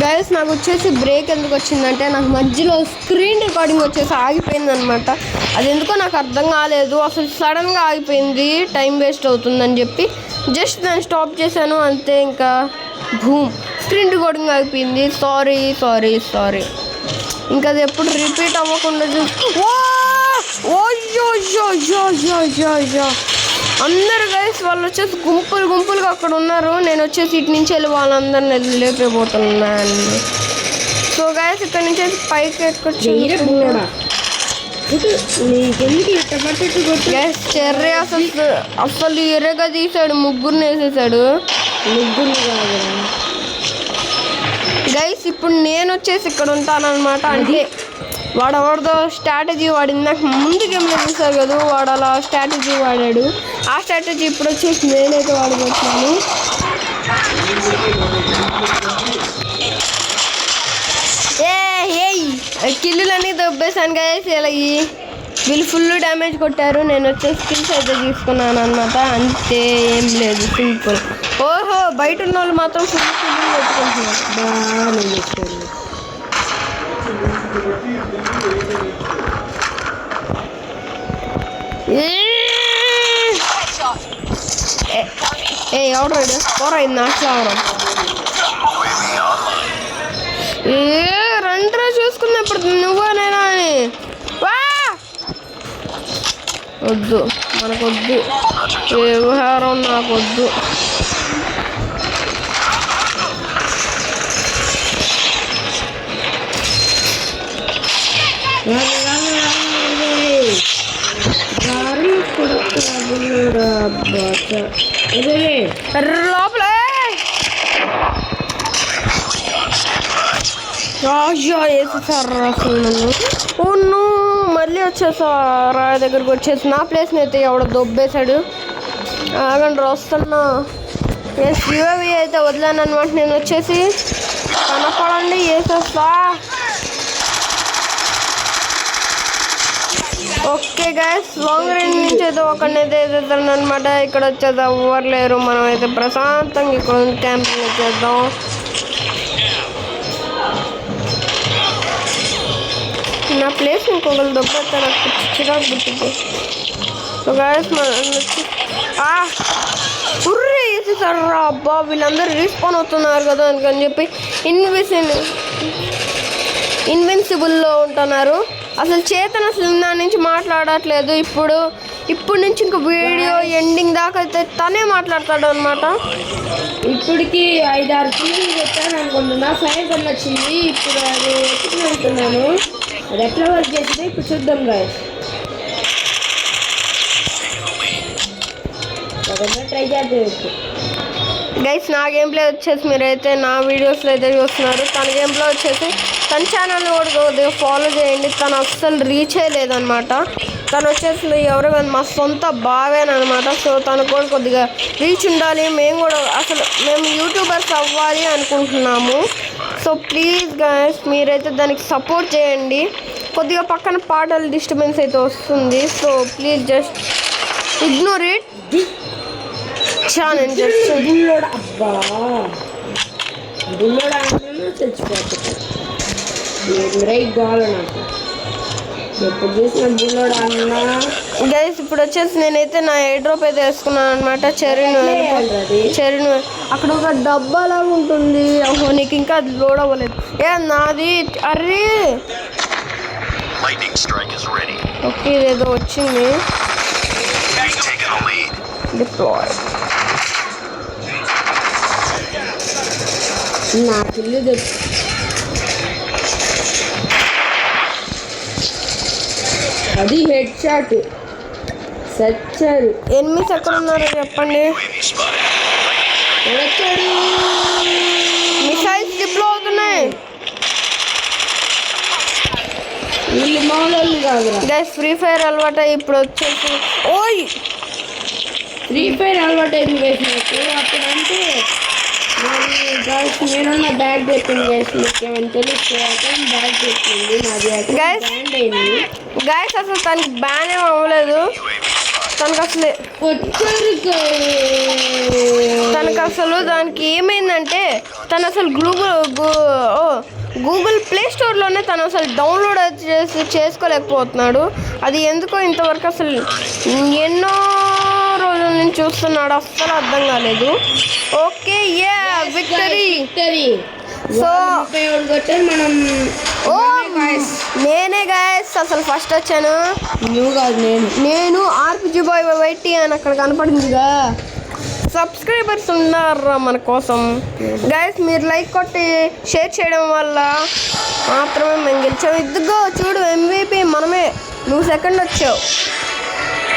Guys నాకు వచ్చేసి break ఎందుకు వచ్చిందంటే నాకు మధ్యలో స్క్రీన్ రికార్డింగ్ వచ్చేసి ఆగిపోయింది అనమాట. అది ఎందుకో నాకు అర్థం కాలేదు, అసలు సడన్గా ఆగిపోయింది, టైం వేస్ట్ అవుతుందని చెప్పి జస్ట్ దాన్ని స్టాప్ చేశాను అంతే. ఇంకా భూమ్ స్క్రీన్ రికార్డింగ్ ఆగిపోయింది. Sorry sorry sorry. ఇంకా అది ఎప్పుడు రిపీట్ అవ్వకుండా అందరు గైస్ వాళ్ళు వచ్చేసి గుంపులు గుంపులుగా అక్కడ ఉన్నారు. నేను వచ్చేసి ఇటు నుంచి వెళ్ళి వాళ్ళందరిని లేపైపోతున్నాను. సో గైస్ ఇక్కడ నుంచి పైకి ఎక్కొచ్చి గైస్ చెర్రీ అసలు ఎర్రగా తీసాడు, ముగ్గురిని వేసేసాడు. గైస్ ఇప్పుడు నేను వచ్చేసి ఇక్కడ ఉంటానన్నమాట. అంటే వాడెవరిదో స్ట్రాటజీ వాడిందాక ముందు గేమ్లో చూసారు కదా, వాడు అలా స్ట్రాటజీ వాడాడు. ఆ స్ట్రాటజీ ఇప్పుడు వచ్చేసి నేనైతే వాడబోతున్నాను. కిల్లులన్నీ దొబ్బేశాను గైస్. ఇలా వీళ్ళు ఫుల్ డ్యామేజ్ కొట్టారు, నేను వచ్చేసి స్కిల్స్ అయితే తీసుకున్నాను అనమాట. అంతే, ఏం లేదు, సింపుల్. ఓహో బయట ఉన్న వాళ్ళు మాత్రం ఫుల్ కిల్లు పెట్టుకుంటున్నారు. ఎవరు పోరైంది నాశనం. రండ్రా చూసుకున్నప్పుడు నువ్వేనా అని. వద్దు మనకొద్దు, వ్యవహారం నాకొద్దు. లోపల వేసేసారు అసలు నన్ను. ఓన్ను మళ్ళీ వచ్చేసా రాయ దగ్గరకు వచ్చేసి నా ప్లేస్ని అయితే ఎవడో దొబ్బేశాడు. ఆగండి వస్తున్నా. నేను శ్రీవి అయితే వదిలాను అనమాట. నేను వచ్చేసి కనపడండి వేసేస్తా. ఓకే గైస్, లాంగ్ రేంజ్ నుంచి అయితే ఒకరినైతే వేసేస్తాను అనమాట. ఇక్కడ వచ్చేది ఎవరు లేరు, మనం అయితే ప్రశాంతంగా ఇక్కడ క్యాంపింగ్ వచ్చేద్దాం. నా ప్లేస్ ఇంకొకరు దొబ్బెత్తా, నాకు చిరాకు పుట్టింది. సో గైస్ ఉర్రే వేసేసారు రా. అబ్బా వీళ్ళందరూ రీస్పాన్ అవుతున్నారు కదా అని చెప్పి ఇన్విన్సిబుల్లో ఉంటున్నారు. అసలు చేతన అసలు దాని నుంచి మాట్లాడట్లేదు. ఇప్పుడు నుంచి ఇంక వీడియో ఎండింగ్ దాకా అయితే తనే మాట్లాడతాడు అనమాట. ఇప్పటికి 5-6 కిలోలు పెట్టాను అనుకుంటున్నా. 5 కన్నా వచ్చింది. ఇప్పుడు అది ఎత్తుకుని వెళ్తున్నాను. అది ఎట్లా వర్క్ చేసిందో ఇప్పుడు చూద్దాం గాయస్. ట్రై చేద్దాం గైస్. నా గేమ్ ప్లే వచ్చేసి మీరైతే నా వీడియోస్లో అయితే చూస్తున్నారు. తన గేమ్ ప్లే వచ్చేసి తన ఛానల్ని కూడా ఫాలో చేయండి. తను అస్సలు రీచ్ అయ్యలేదన్నమాట. తను వచ్చేసి ఎవరు మా సొంత బావేనమాట. సో తను కూడా కొద్దిగా రీచ్ ఉండాలి. మేము యూట్యూబర్స్ అవ్వాలి అనుకుంటున్నాము. సో ప్లీజ్ గైస్ మీరైతే దానికి సపోర్ట్ చేయండి. కొద్దిగా పక్కన పాటలు డిస్టర్బెన్స్ అయితే వస్తుంది. So please just ignore it. Challenge చచ్చిపోతుంది. గైస్ ఇప్పుడు వచ్చేసి నేనైతే నా ఎయిర్ డ్రాప్ అయితే వేసుకున్నాను అనమాట. చెరును అక్కడ ఒక డబ్బా లాగా ఉంటుంది. ఓహో నీకు ఇంకా అది లోడ్ అవ్వలేదు. నాది అర్రీ. ఓకే ఇదేదో వచ్చింది. డిప్లాయ్ నాకు అది హెడ్ షాట్. సచ్చారు. ఎనిమిస్ ఎక్కడ ఉన్నారో చెప్పండి. మిసైల్స్ డిప్లో అవుతున్నాయి. గైస్ ఫ్రీ ఫైర్ అలవాటు ఇప్పుడు వచ్చేసి ఫ్రీ ఫైర్ అలవాటు అయింది వేసినట్టు. అప్పుడు అంటే నేనున్న బ్యాగ్ చెప్పింది గైస్. మీకు ఏమైనా తెలిస్తే బ్యాగ్ చెప్పింది నాది బ్యాండ్ అయింది. గైస్ అసలు తనకి బ్యాన్ ఏమి అవ్వలేదు. తనకు అసలు దానికి ఏమైందంటే తను అసలు గూగుల్ ప్లే స్టోర్లోనే తను అసలు డౌన్లోడ్ చేసుకోలేకపోతున్నాడు. అది ఎందుకో ఇంతవరకు అసలు ఎన్నో రోజుల నుంచి చూస్తున్నాడు, అస్సలు అర్థం కాలేదు. Okay victory. సో మనం నేనే గాయస్ అసలు ఫస్ట్ వచ్చాను. నువ్వు కాదు, నేను ఆర్పిజి బాయ్ వైటీ అని అక్కడ కనపడిందిగా. సబ్స్క్రైబర్స్ ఉన్నారా మన కోసం గైస్. మీరు లైక్ కొట్టి షేర్ చేయడం వల్ల మాత్రమే మేము గెలిచాము. ఇదిగో చూడు MVP మనమే. నువ్వు సెకండ్ వచ్చావు.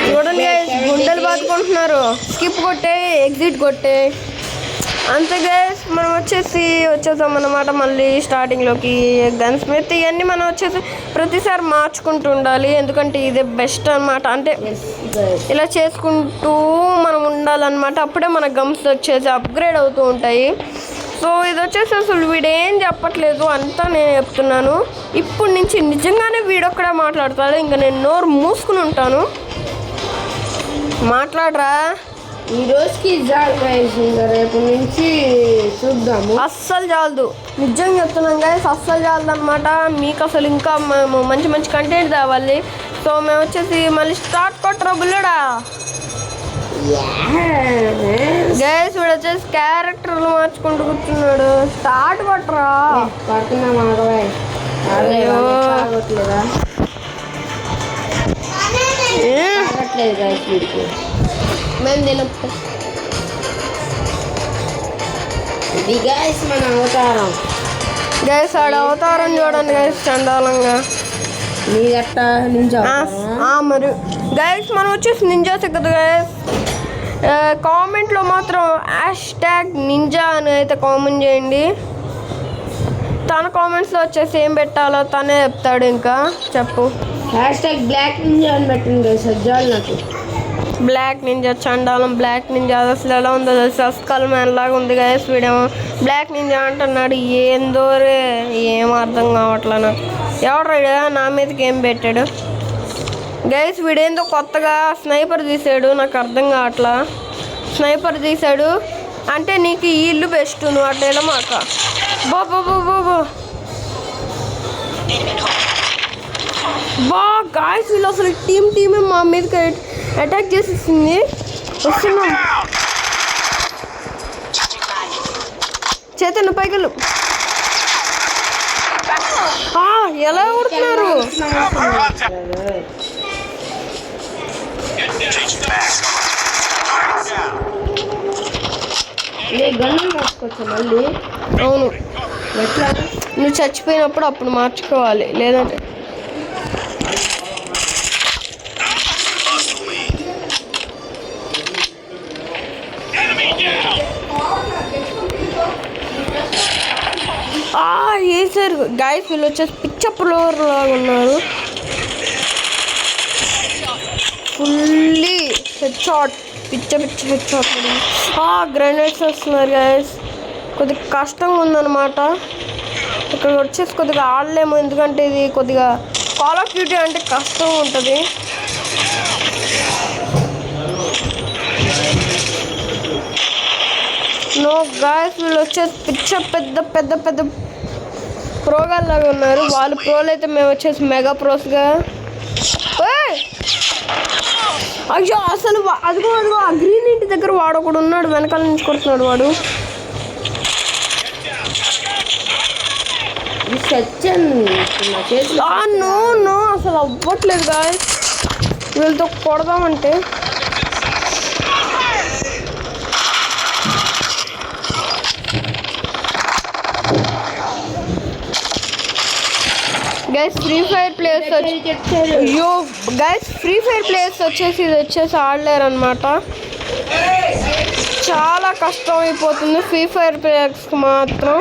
చూడండి గైస్, గుండెలు బాదుకుంటున్నారు. స్కిప్ కొట్టే, ఎగ్జిట్ కొట్టే, అంతే గైస్. మనం వచ్చేసాం అన్నమాట మళ్ళీ స్టార్టింగ్లోకి. గన్ స్మిత్ ఇవన్నీ మనం వచ్చేసి ప్రతిసారి మార్చుకుంటూ ఉండాలి, ఎందుకంటే ఇదే బెస్ట్ అనమాట. అంటే ఇలా చేసుకుంటూ మనం ఉండాలన్నమాట, అప్పుడే మన గమ్స్ వచ్చేసి అప్గ్రేడ్ అవుతూ ఉంటాయి. సో ఇది వచ్చేసి అసలు వీడేం చెప్పట్లేదు, అంతా నేను చెప్తున్నాను. ఇప్పుడు నుంచి నిజంగానే వీడొక్కడే మాట్లాడతాడు. ఇంకా నేను నోరు మూసుకుని ఉంటాను. మాట్లాడరా. ఈ రోజుకి చాలు గైస్, ఇంకా రేపు నుంచి చూద్దాము. అస్సలు చాలదు, నిజంగా చెప్తున్నాం గైస్, అస్సలు చాలదు అనమాట. మీకు అసలు ఇంకా మేము మంచి మంచి కంటెంట్ తేవాలి. సో మేము వచ్చేసి మళ్ళీ స్టార్ట్ కొట్టరా బుల్లడా గైస్. వీడు వచ్చేసి క్యారెక్టర్లు మార్చుకుంటూ కూర్చున్నాడు. స్టార్ట్ కొట్టరా. మేము తినప్పు ఇది గైస్ మన అవతారం. గైస్ ఆడ అవతారం చూడండి గైస్, చండాలంగా. నీదట్ట నింజా మరి గైస్ మనం వచ్చేసి నింజాసే కదా గైస్. కామెంట్లో మాత్రం #నింజా అని అయితే కామెంట్ చేయండి. తన కామెంట్స్లో వచ్చేసి ఏం పెట్టాలో తనే చెప్తాడు. ఇంకా చెప్పు. #బ్లాక్ నింజా అని పెట్టండి గైస్. సజ్జాలు నాకు బ్లాక్ నింజా చండాలం. బ్లాక్ నింజా అసలు ఎలా ఉందో తెలుసు, అస్కల్ మ్యాన్ లాగా ఉంది గైస్. వీడేమో బ్లాక్ నింజా అంటున్నాడు. ఏందో రే, ఏం అర్థం కావట్లే నాకు. ఎవడు నా మీదకి ఏం పెట్టాడు గైస్. వీడేందో కొత్తగా స్నైపర్ తీసాడు, నాకు అర్థం కావట్లా. స్నైపర్ తీసాడు అంటే నీకు ఈ ఇల్లు బెస్ట్, నువ్వు అట్లా వెళ్ళమాక. బా గాయస్, వీళ్ళు అసలు టీమే మా మీదకి అటాక్ చేసేసింది. వస్తున్నాం చేతను పైకలు. ఎలా కొడుతున్నారు. గన్ను మార్చుకోవచ్చు మళ్ళీ. అవును, ఎట్లా? నువ్వు చచ్చిపోయినప్పుడు అప్పుడు మార్చుకోవాలి, లేదంటే వేసారు గాయస్. వీళ్ళు వచ్చేసి పిచ్చప్లోర్ లాగా ఉన్నారు. ఫుల్లీ హెడ్ షాట్, పిచ్చ హెడ్ షాట్. గ్రెనేడ్స్ వస్తున్నారు గాయస్. కొద్దిగా కష్టంగా ఉందన్నమాట. ఇక్కడ వచ్చేసి కొద్దిగా ఆడలేము, ఎందుకంటే ఇది కొద్దిగా కాల్ ఆఫ్ డ్యూటీ అంటే కష్టం ఉంటుంది. నో గాయస్, వీళ్ళు వచ్చేసి పిచ్చ పెద్ద ప్రోగాల్లాగా ఉన్నారు. వాళ్ళు ప్రోలు అయితే మేము వచ్చేసి మెగా ప్రోస్గా. అయ్యో అసలు అదిగో ఆ గ్రీన్ ఇంటి దగ్గర వాడు ఒకడు ఉన్నాడు, వెనకాల నుంచి కొడుతున్నాడు వాడు. నో అసలు అవ్వట్లేదు గాయస్ వీళ్ళతో కొడదామంటే. గైస్ ఫ్రీ ఫైర్ ప్లేయర్స్ అయ్యో గైస్ ఫ్రీ ఫైర్ ప్లేయర్స్ వచ్చేసి ఇది వచ్చేసి ఆడలేరు అనమాట. చాలా కష్టం అయిపోతుంది ఫ్రీ ఫైర్ ప్లేయర్స్కి మాత్రం.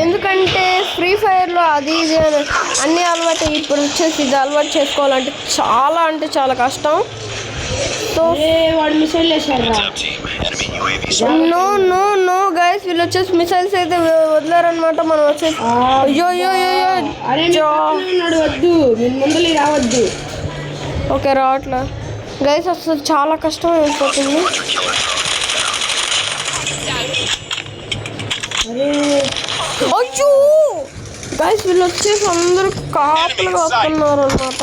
ఎందుకంటే ఫ్రీ ఫైర్లో అది ఇది అన్నీ అలవాటు, ఇప్పుడు వచ్చేసి ఇది అలవాటు చేసుకోవాలంటే చాలా కష్టం. సో వాడు మిసైల్ వేసాడు. నో గైస్ వీళ్ళు వచ్చేసి మిసైల్స్ అయితే వదిలేరనమాట. మనం వచ్చేసి అయ్యో వద్దు, నేను ముందలి రావద్దు. ఓకే రావట్లే గైస్, అసలు చాలా కష్టం అయిపోతుంది. అయ్యో గైస్, వీళ్ళు వచ్చేసి అందరూ కాపులుగా వస్తున్నారు అన్నమాట.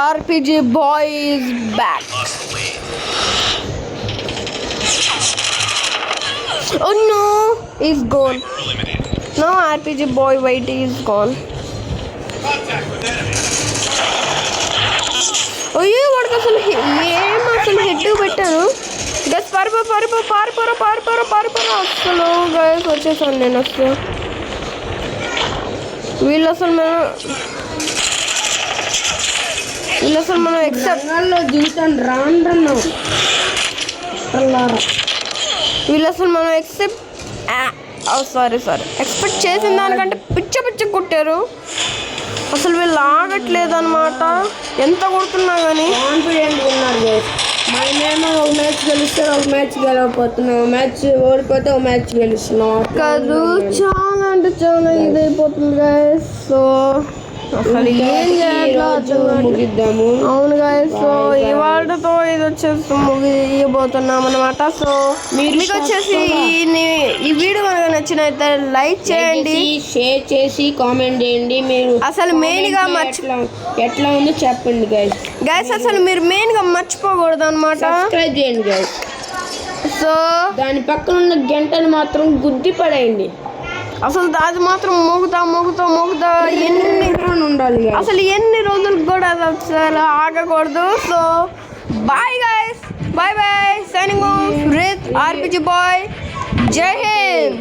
RPG boy is back. Oh no, he's gone. No, RPG boy wait, is gone. అయ్యో వాడికి అసలు అసలు హెడ్ పెట్టాను. గైస్ పారిపోరా అసలు గైస్ వచ్చేసాను నేను. అసలు వీళ్ళు అసలు మనం ఎక్సెప్ట్లో దిగుతాను రాను. వీళ్ళు అసలు మనం ఎక్స్పెక్ట్ చేసిన దానికంటే పిచ్చ కొట్టారు. అసలు వీళ్ళు ఆగట్లేదు అనమాట, ఎంత కొడుతున్నా కానీ. కాన్ఫిడెంట్ ఉన్నారు గైస్. మనమేమో ఒక మ్యాచ్ గెలుస్తారు, ఒక మ్యాచ్ గెలవకపోతున్నాం, ఒక మ్యాచ్ ఓడిపోతే ఒక మ్యాచ్ గెలుస్తున్నాం కాదు. చాలా అంటే చాలా ఇదైపోతుంది గైస్. సో అసలు ఏం చేయాలి ముగిద్దాము. అవును గైస్, సో ఇవాళతో ఇది వచ్చేసి ముగియబోతున్నాం అనమాట. సో మీకు వచ్చేసి ఈ వీడియో కనుక నచ్చినైతే లైక్ చేయండి, షేర్ చేసి కామెంట్ చేయండి. మీరు అసలు మెయిన్గా ఎట్లా ఉందో చెప్పండి గైస్. అసలు మీరు మెయిన్గా మర్చిపోకూడదు అనమాట, సబ్స్క్రైబ్ చేయండి గైస్. సో దాని పక్కన ఉన్న గంటను మాత్రం గుద్ది పడేయండి. అసలు అది మాత్రం మోగుతా ఎన్ని ఉండాలి, అసలు ఎన్ని రోజులకు కూడా అసలు ఆగకూడదు. So bye guys, bye signing off with RPG boy. జై హింద్.